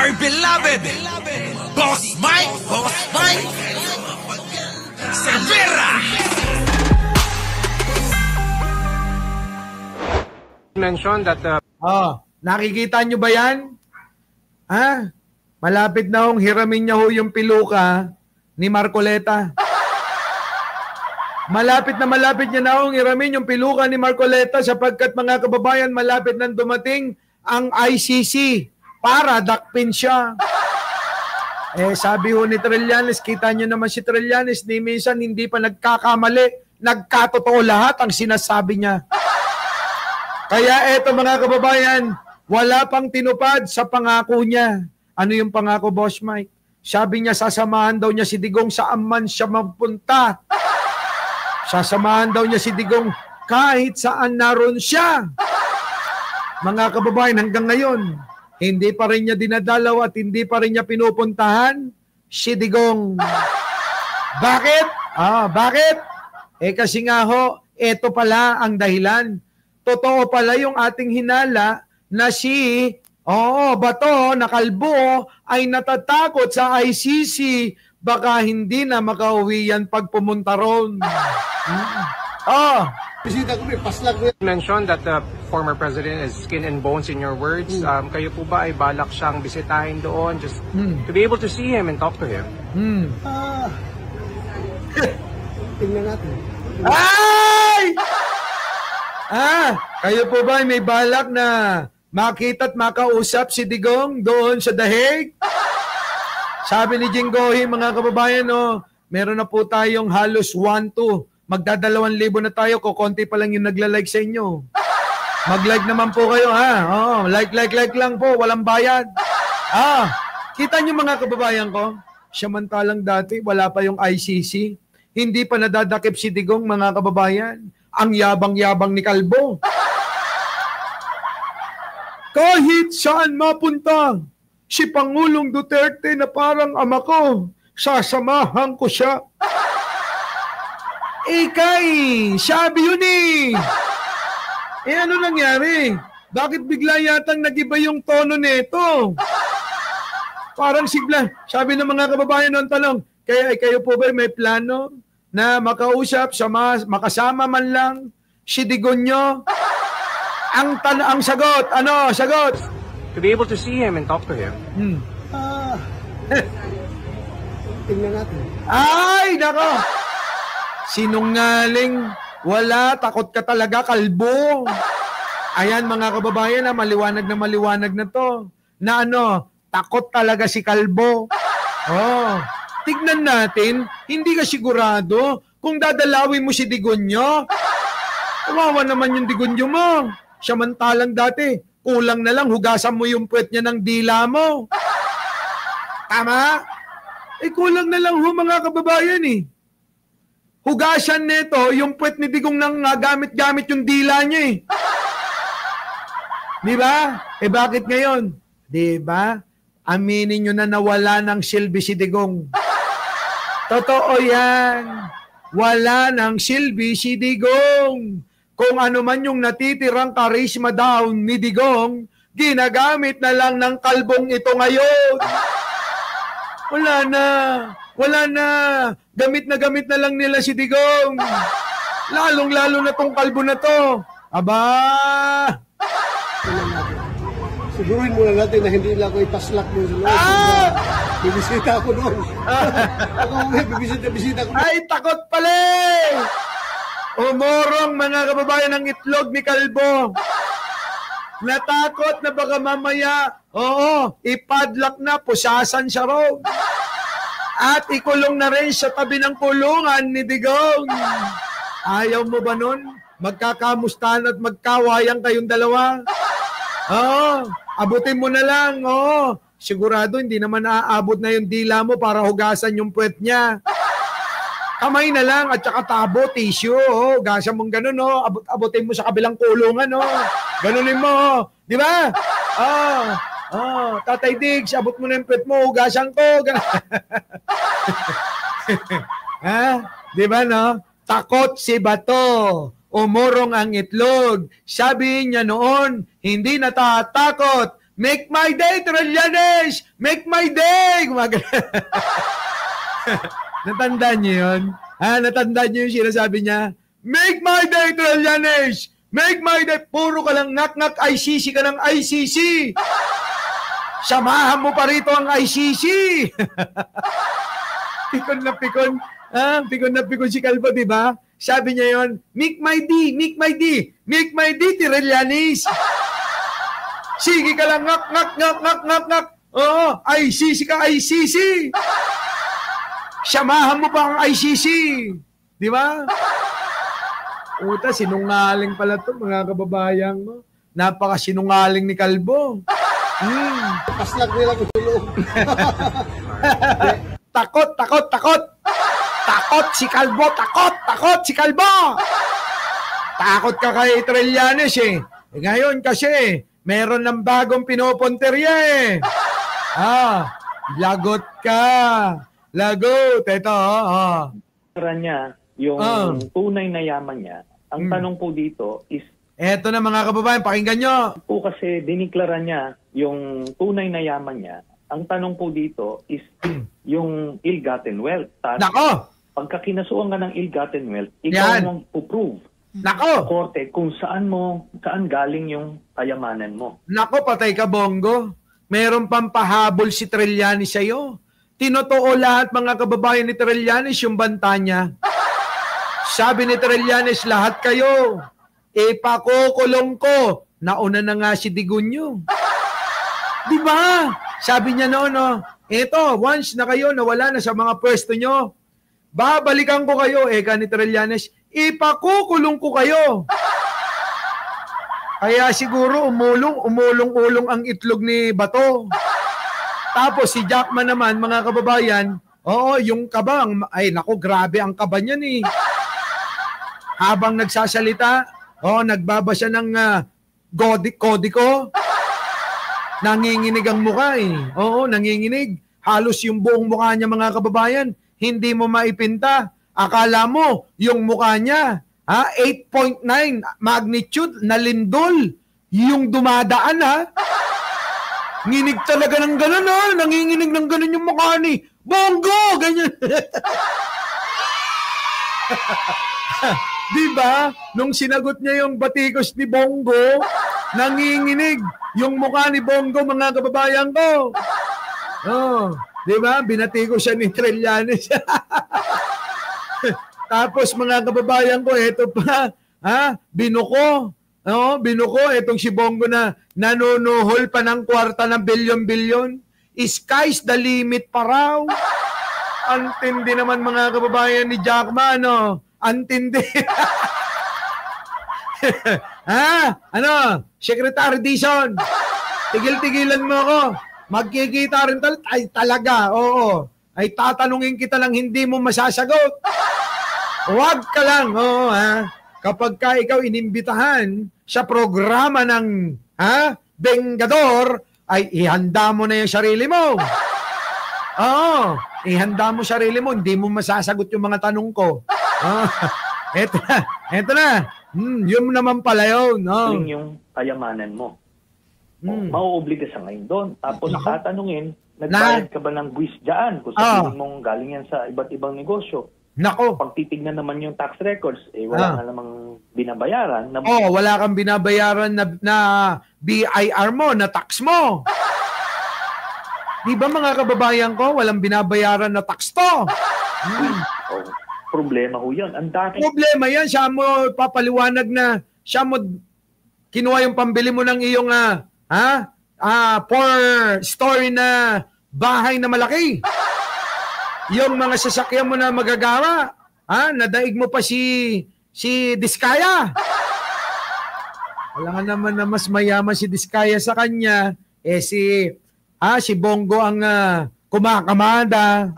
my beloved Boss Mike Cervera. Mention that nakikita nyo ba yan? Ha? Malapit na hong hiramin niya ho yung piluka ni Marcoleta. Malapit niya na hong hiramin yung piluka ni Marcoleta sapagkat mga kababayan, malapit nang dumating ang ICC para dakpin siya. Sabi ho ni Trillanes, kita nyo naman si Trillanes, ni minsan hindi pa nagkakamali, nagkatotoo lahat ang sinasabi niya. Kaya eto mga kababayan, wala pang tinupad sa pangako niya. Ano yung pangako, Boss Mike? Sabi niya, sasamahan daw niya si Digong saan man siya magpunta. Sasamahan daw niya si Digong kahit saan naroon siya. Mga kababayan, hanggang ngayon, hindi pa rin niya dinadalaw at hindi pa rin niya pinupuntahan si Digong. Bakit? Bakit? Kasi nga ho, eto pala ang dahilan. Totoo pala yung ating hinala na si Bato na kalbo ay natatakot sa ICC. Baka hindi na makauwi yan pag pumunta ron. mention that the former president is skin and bones in your words. Kayo po ba ay balak siyang bisitahin doon just to be able to see him and talk to him? Tingnan natin. Ay! Kayo po ba ay may balak na makita at makausap si Digong doon sa The Hague? Sabi ni Jinggoy, mga kababayan, meron na po tayong halos 1-2. Magda2,000 na tayo, kukonti pa lang yung nagla-like sa inyo. Mag-like naman po kayo, ha? Like lang po, walang bayad. Kita nyo mga kababayan ko, samantalang dati, wala pa yung ICC. Hindi pa nadadakip si Digong, mga kababayan. Ang yabang-yabang ni Kalbo. Kahit saan mapunta, si Pangulong Duterte na parang ama ko, sasamahan ko siya. Sabi yun ano nangyari? Bakit bigla yatang nag-iba yung tono nito? Parang sigla. Sabi ng mga kababayan ng tanong, kayo po ba may plano na makausap, makasama man lang si Digong nyo? Ang sagot, sagot? To be able to see him and talk to him. Tingnan natin. Ay, nako! Sinungaling, wala, takot ka talaga, kalbo. Ayan mga kababayan, maliwanag na to. Na takot talaga si Kalbo. Tignan natin, hindi ka sigurado kung dadalawin mo si Digonyo. Kawawa naman yung Digonyo mo. Samantalang dati, kulang na lang, hugasan mo yung puwet niya ng dila mo. Tama? Kulang na lang mga kababayan Hugasan nito, yung puwet ni Digong nang gamit-gamit yung dila niya Di ba? Bakit ngayon? Di ba? Aminin nyo na nawala ng silbi si Digong. Totoo yan. Wala ng silbi si Digong. Kung ano man yung natitirang karisma daw ni Digong, ginagamit na lang ng kalbong ito ngayon. Wala na. Gamit na lang nila si Digong. Lalong-lalo na tong kalbo na to. Aba! Siguruhin muna natin na hindi lang ako ipaslak mo sa loob. Bibisita ako doon. Ako bibisita ko doon. Ay, takot pala Umorong mga kababayan ng itlog ni Kalbo. Natakot na baka mamaya, ipadlock na, pusasan siya raw. At ikulong na rin sa tabi ng kulungan ni Digong. Ayaw mo ba nun? Magkakamustahan at magkawayang kayong dalawa? Abutin mo na lang. Sigurado hindi naman naaabot na yung dila mo para hugasan yung puwet niya. Kamay na lang at saka tabo, tissue. Hugasan mong ganun. Abutin mo sa kabilang kulungan. Ganunin mo. Di ba? Tatay Diggs, abot mo na yung puwet mo. Hugasan ko. Di ba Takot si Bato. Umurong ang itlog. Sabi niya noon, hindi natatakot. Make my day, Trillanes! Make my day! Natandaan niyo yun? Natandaan niyo yung sinasabi niya? Make my day, Trillanes! Make my day! Puro ka lang knock-knock ICC ka ng ICC! Samahan mo pa rito ang ICC! Pikon na pikon. Pikon na pikon si Calvo, di ba? Sabi niya yon, make my day, make my day, make my day, Trillanes. Sige ka lang, ngak, ngak, ngak, ngak, ngak, ngak. Oo, ICC ka, ICC. Samahan mo pa ang ICC. Di ba? Uta, sinungaling pala to, mga kababayan mo. Napaka-sinungaling ni Calvo. Paslak nila ko sa loob. Takot, takot, takot. Takot si Calvo, takot, takot si Calvo. Takot ka kay Trillanes eh. Ngayon kasi, meron ng bagong pinoponterya eh. Lagot ka. Lagot. Ito, niya, yung tunay na yaman niya, ang tanong po dito is, eto na mga kababayan, pakinggan nyo. po kasi diniklara niya yung tunay na yaman niya, ang tanong po dito is yung ill-gotten wealth. Nako! Pagka kinasuhan ka ng ill-gotten wealth, ikaw mong puprove Nako! korte kung saan galing yung kayamanan mo. Nako, patay ka, Bongo. Meron pang pahabol si Trillanes sa'yo. Tinotoo lahat mga kababayan ni Trillanes yung banta niya. Sabi ni Trillanes, lahat kayo, ipakukulong ko. Nauna na nga si Digunyo. Di ba? Sabi niya noon, eto, once na kayo nawala na sa mga pwesto nyo, babalikan ko kayo. Eka ni Trillanes, ipakukulong ko kayo. Kaya siguro umulong-ulong ang itlog ni Bato. Tapos si Jackman naman, mga kababayan, yung kabang, ay nako, grabe ang kaba niya ni. Habang nagsasalita, nagbabasa ng kodiko, nanginginig ang mukha eh. Oo, nanginginig. Halos yung buong mukha niya, mga kababayan, hindi mo maipinta. Akala mo, yung mukha niya, 8.9 magnitude na lindol. Yung dumadaan, Nginig talaga ng gano'n, nanginginig ng gano'n yung mukha ni Bongo, ganyan. Diba? Nung sinagot niya yung batikos ni Bongo, nanginginig yung mukha ni Bongo, mga kababayan ko. Diba? Binatiko siya ni Trillanes. Tapos mga kababayan ko, eto pa, binuko. Binuko, etong si Bongo na nanunuhol pa ng kwarta ng bilyon-bilyon. Sky's the limit pa raw. Antindi naman mga kababayan ni Jackman, Antindi. Secretary Dizon, tigil-tigilan mo ako. Magkikita rin talaga, oo. Ay tatanungin kita lang, hindi mo masasagot. Huwag ka lang, kapag ka ikaw inimbitahan sa programa ng Bengador, ay ihanda mo na yung sarili mo. Ihanda mo sarili mo, hindi mo masasagot yung mga tanong ko. Eto na. Yun naman pala yun. Yung kayamanan mo. Mauobliga sa ngayon doon. Tapos tatanungin, nagbayad ka ba ng buwis dyan? Kung sabihin mong galing yan sa iba't ibang negosyo. Nako. Pag titignan naman yung tax records, wala ka namang binabayaran. Wala kang binabayaran na BIR mo, na tax mo. Di ba mga kababayan ko, walang binabayaran na tax to? Problema ho yan. Ang dami. Problema yan. Siya mo papaliwanag na, siya mo kinuha yung pambili mo ng iyong four-story na bahay na malaki. Yung mga sasakyan mo na magagawa, nadaig mo pa si Diskaya. Wala nga naman na mas mayaman si Diskaya sa kanya, si Bongo ang kumakamada.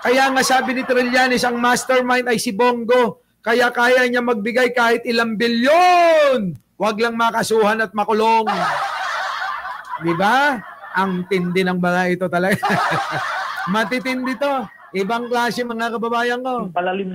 Kaya nga sabi ni Trillanes, ang mastermind ay si Bongo. Kaya kaya niya magbigay kahit ilang bilyon. Huwag lang makasuhan at makulong. Di ba? Ang tindi ng mga ito talaga. Matitindi to. Ibang klase mga kababayan ko. Palalim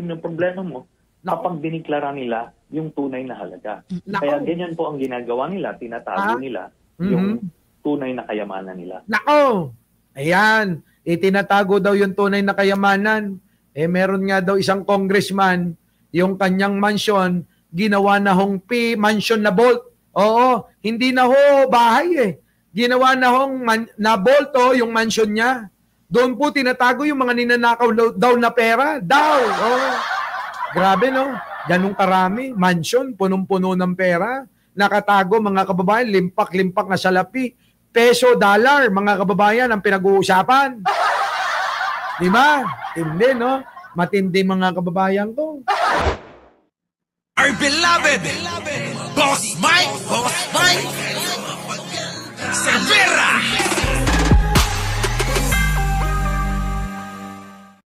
ng problema mo kapag diniklara nila yung tunay na halaga. Kaya ganyan po ang ginagawa nila, tinatago nila yung tunay na kayamanan nila. Nako! Ayan, itinatago daw yung tunay na kayamanan. Meron nga daw isang congressman, yung kanyang mansion, ginawa na hong mansion na vault. Oo, hindi na ho bahay Ginawa na hong na vault yung mansion niya. Doon po tinatago yung mga ninanakaw daw na pera. Daw! Oo. Grabe, no? Ganun karami. Mansion, punong-puno ng pera. Nakatago, mga kababayan, limpak-limpak na salapi. Peso, dollar, mga kababayan, ang pinag-uusapan. Di ba? Hindi, no? Matindi, mga kababayan ko. Our beloved Boss Mike Cervera.